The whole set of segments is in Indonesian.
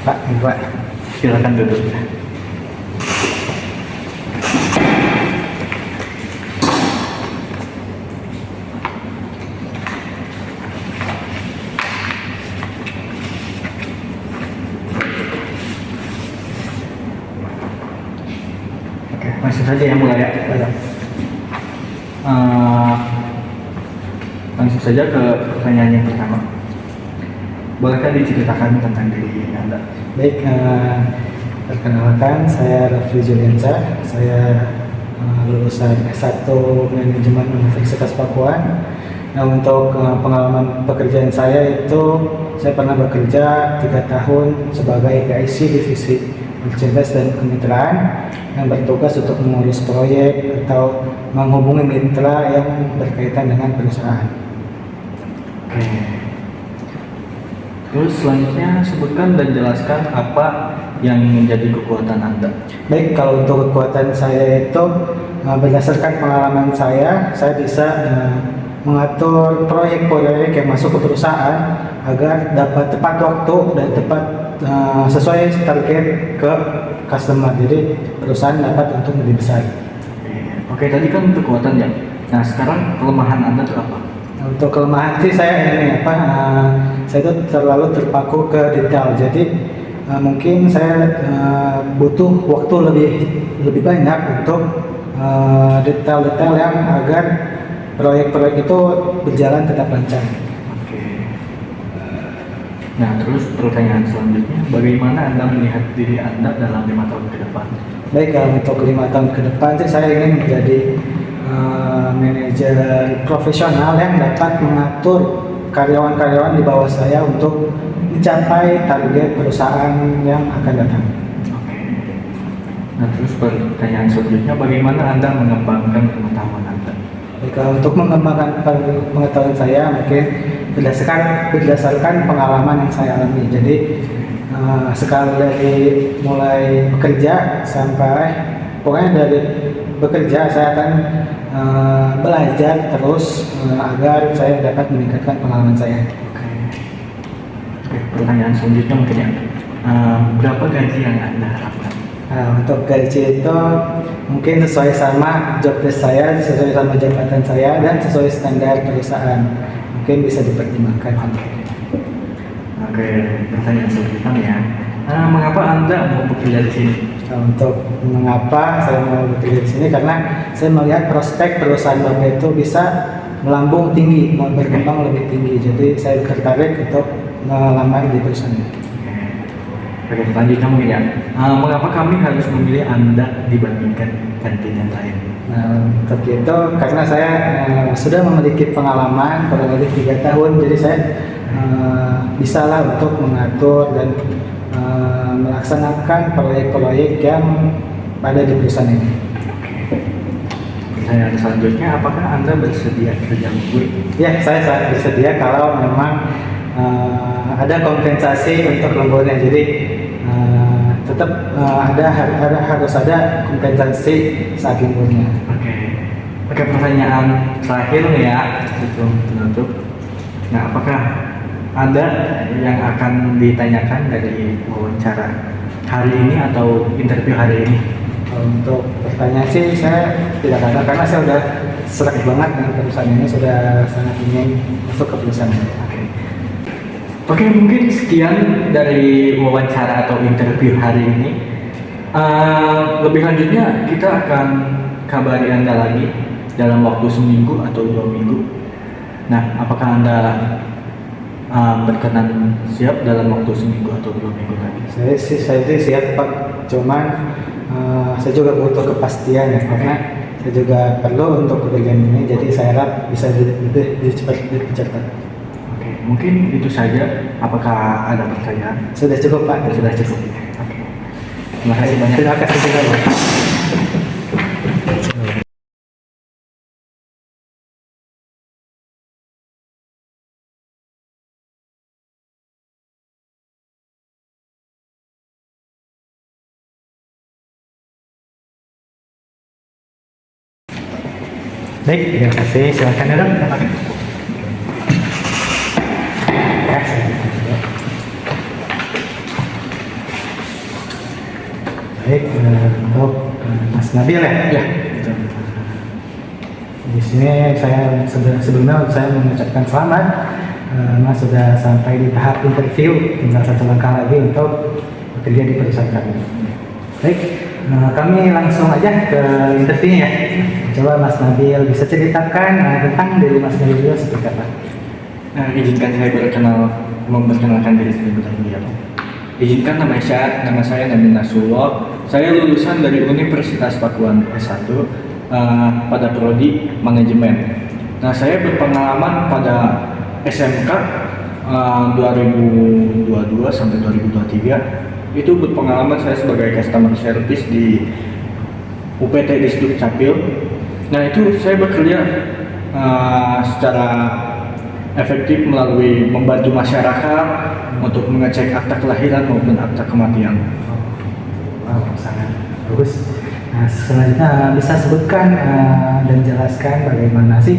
Pak, Pak, silakan duduk. Oke, langsung saja ya mulai ya. Langsung saja ke pertanyaan yang pertama. Bolehkah diceritakan tentang diri Anda? Baik, perkenalkan saya Rafli Juliansa. Saya lulusan S1 Manajemen Universitas Pakuan. Nah, untuk pengalaman pekerjaan saya itu saya pernah bekerja 3 tahun sebagai PIC Divisi Merchandise dan Kemitraan yang bertugas untuk mengurus proyek atau menghubungi mitra yang berkaitan dengan perusahaan. Oke. Terus selanjutnya sebutkan dan jelaskan apa yang menjadi kekuatan Anda. Baik, kalau untuk kekuatan saya itu berdasarkan pengalaman saya bisa mengatur proyek-proyek yang masuk ke perusahaan agar dapat tepat waktu dan tepat sesuai target ke customer. Jadi perusahaan dapat untung lebih besar. Oke, tadi kan kekuatan ya. Nah, sekarang kelemahan Anda itu apa? Untuk kelemahan sih saya saya itu terlalu terpaku ke detail. Jadi mungkin saya butuh waktu lebih banyak untuk detail-detail yang agar proyek-proyek itu berjalan tetap lancar. Oke. Nah, terus pertanyaan selanjutnya, bagaimana Anda melihat diri Anda dalam 5 tahun ke depan? Baik, untuk 5 tahun ke depan sih saya ingin menjadi manajer profesional yang dapat mengatur karyawan-karyawan di bawah saya untuk mencapai target perusahaan yang akan datang. Oke. Nah, terus pertanyaan selanjutnya, bagaimana Anda mengembangkan pengetahuan Anda? Baik, untuk mengembangkan pengetahuan saya mungkin berdasarkan pengalaman yang saya alami. Jadi sekali dari mulai bekerja sampai pokoknya dari bekerja saya akan belajar terus agar saya dapat meningkatkan pengalaman saya. Oke, pertanyaan selanjutnya mungkin ya, berapa gaji yang Anda harapkan? Untuk gaji itu mungkin sesuai sama job desk saya, sesuai sama jabatan saya, dan sesuai standar perusahaan. Mungkin bisa dipertimbangkan. Oke, pertanyaan selanjutnya ya, mengapa Anda mau bekerja di sini? Untuk mengapa saya mau bekerja di sini, karena saya melihat prospek perusahaan Bapak itu bisa melambung tinggi, mau berkembang lebih tinggi. Jadi saya tertarik untuk melamar di perusahaan ini. Oke, selanjutnya mungkin ya, mengapa kami harus memilih Anda dibandingkan kantin yang lain? Nah, untuk itu karena saya sudah memiliki pengalaman kurang lebih 3 tahun, jadi saya bisalah untuk mengatur dan melaksanakan proyek-proyek yang ada di perusahaan ini. Pertanyaan selanjutnya, apakah Anda bersedia kerja lembur? Ya, saya sangat bersedia kalau memang ada kompensasi untuk lemburnya. Jadi tetap harus ada kompensasi saat lemburnya. Oke, pertanyaan terakhir nih ya, sebelum penutup. Nah, apakah ada yang akan ditanyakan dari wawancara hari ini atau interview hari ini? Untuk pertanyaan sih saya tidak ada, karena saya sudah serak banget dengan perusahaan ini, sudah sangat ingin masuk ke perusahaan ini. Oke, mungkin sekian dari wawancara atau interview hari ini. Lebih lanjutnya kita akan kabari Anda lagi dalam waktu seminggu atau 2 minggu. Nah, apakah Anda berkenan siap dalam waktu seminggu atau 2 minggu lagi? Saya sih siap Pak, cuman saya juga butuh kepastian ya, karena saya juga perlu untuk pekerjaan ini, jadi saya harap bisa lebih cepat. Oke, mungkin itu saja. Apakah ada pertanyaan? Sudah cukup Pak. Sudah cukup. Oke. Terima kasih banyak. Terima kasih juga Pak. Baik, terima kasih. Silakan duduk. Baik, untuk Mas Nabil ya. Ya, betul. Di sini saya sebelumnya saya mengucapkan selamat. Mas sudah sampai di tahap interview, tinggal satu langkah lagi untuk bekerja di perusahaan kami. Baik, kami langsung aja ke interviewnya ya. Coba Mas Nabil bisa ceritakan tentang diri Mas Nabil seperti apa? Izinkan saya memperkenalkan diri saya terlebih dahulu. Izinkan nama saya Nabil Nasrullah. Saya lulusan dari Universitas Pakuan S1 pada prodi manajemen. Nah, saya berpengalaman pada SMK 2022 sampai 2023. Itu berpengalaman saya sebagai customer service di UPT di Dukcapil. Nah, itu saya bekerja secara efektif melalui membantu masyarakat untuk mengecek akta kelahiran maupun akta kematian. Wow, sangat bagus. Nah, selanjutnya bisa sebutkan dan jelaskan bagaimana sih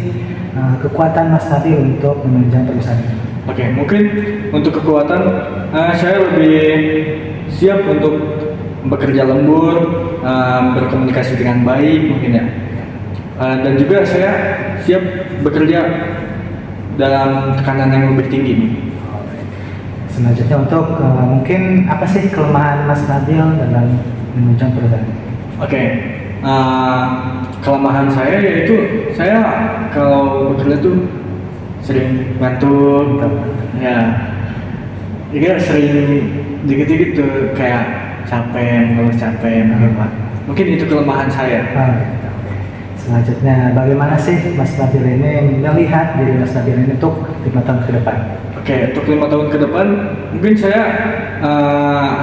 kekuatan Mas Nabil untuk menunjang perusahaan ini. Oke, mungkin untuk kekuatan saya lebih siap untuk bekerja lembur, berkomunikasi dengan baik mungkin ya. Dan juga saya siap bekerja dalam tekanan yang lebih tinggi nih. Selanjutnya untuk mungkin apa sih kelemahan Mas Nabil dalam menunjang perusahaan ini? Oke, kelemahan saya yaitu saya kalau bekerja tuh sering ngantuk, ya, sering dikit-dikit tuh kayak capek, mungkin itu kelemahan saya. Selanjutnya, bagaimana sih Mas Nabil ini melihat diri Mas Nabil ini untuk 5 tahun ke depan? Oke, untuk 5 tahun ke depan, mungkin saya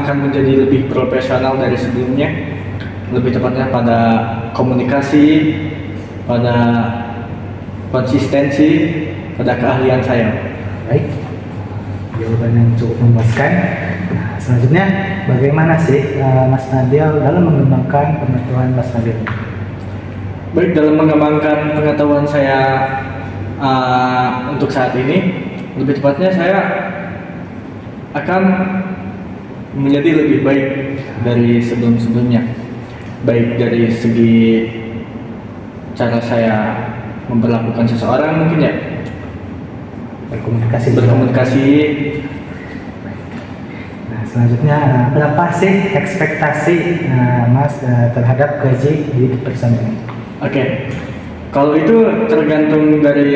akan menjadi lebih profesional dari sebelumnya. Lebih tepatnya pada komunikasi, pada konsistensi, pada keahlian saya. Baik, jawaban yang cukup memuaskan. Nah, selanjutnya, bagaimana sih Mas Nabil dalam mengembangkan pengetahuan Mas Nabil? Baik, dalam mengembangkan pengetahuan saya untuk saat ini, lebih tepatnya saya akan menjadi lebih baik dari sebelum-sebelumnya. Baik dari segi cara saya memperlakukan seseorang mungkin ya, berkomunikasi. Nah, selanjutnya berapa sih ekspektasi Mas terhadap gaji di perusahaan ini? Oke, kalau itu tergantung dari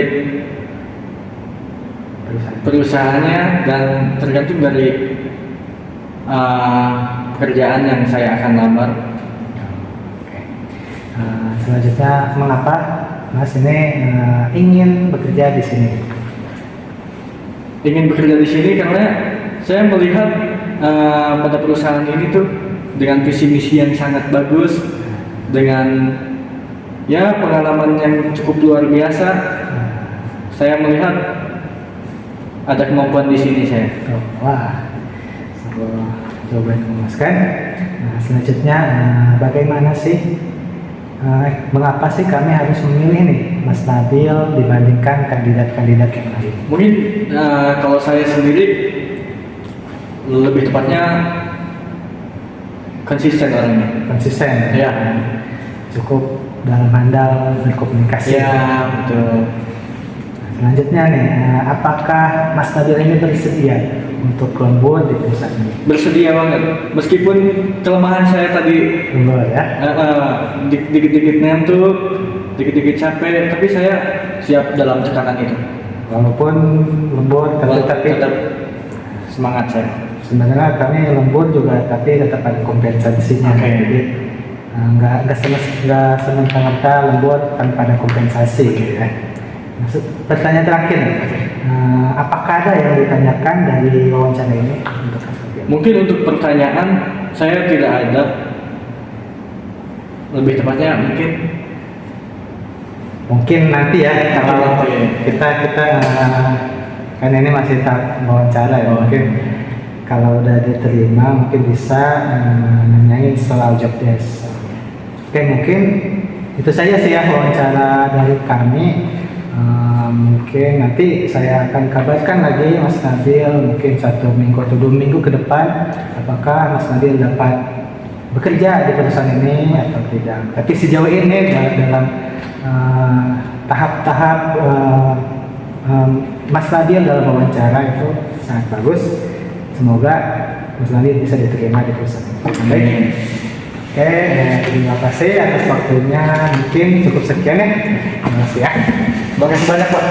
perusahaannya dan tergantung dari pekerjaan yang saya akan lamar. Selanjutnya, mengapa Mas ini ingin bekerja di sini? Ingin bekerja di sini karena saya melihat pada perusahaan ini tuh dengan visi misi yang sangat bagus, dengan ya pengalaman yang cukup luar biasa. Saya melihat ada kemampuan di sini saya. Wah, sebuah jawaban yang memuaskan. Nah, selanjutnya bagaimana sih? Mengapa sih kami harus memilih nih Mas Nabil dibandingkan kandidat-kandidat yang lain? Mungkin kalau saya sendiri lebih tepatnya konsisten orangnya. Konsisten, ya. Cukup dalam handal berkomunikasi. Ya, betul. Selanjutnya nih, apakah Mas Nabil ini bersedia untuk lembur di perusahaan ini? Bersedia banget, meskipun kelemahan saya tadi lembur ya, dikit-dikit ngantuk, dikit-dikit capek, tapi saya siap dalam tekanan itu. Walaupun lembur, tapi tetap semangat saya. Sebenarnya kami lembur juga, tapi tetap ada kompensasinya. Okay. Jadi nggak semata-mata lembur tanpa ada kompensasi gitu ya. Maksud pertanyaan terakhir, apakah ada yang ditanyakan dari wawancara ini untuk Mas Nabil? Mungkin untuk pertanyaan saya tidak ada. Lebih tepatnya mungkin nanti ya, kalau kita kan ini masih tahap wawancara ya. Mungkin kalau udah diterima mungkin bisa nanyain soal job desk. Oke, mungkin itu saja sih ya wawancara dari kami. Mungkin nanti saya akan kabarkan lagi Mas Nabil mungkin 1 minggu atau 2 minggu ke depan apakah Mas Nabil dapat bekerja di perusahaan ini atau tidak. Tapi sejauh ini dalam tahap-tahap Mas Nabil dalam wawancara itu sangat bagus. Semoga Mas Nabil bisa diterima di perusahaan ini. Baik. Oke, terima kasih atas waktunya. Mungkin cukup sekian ya. Terima kasih ya. Terima kasih banyak Pak.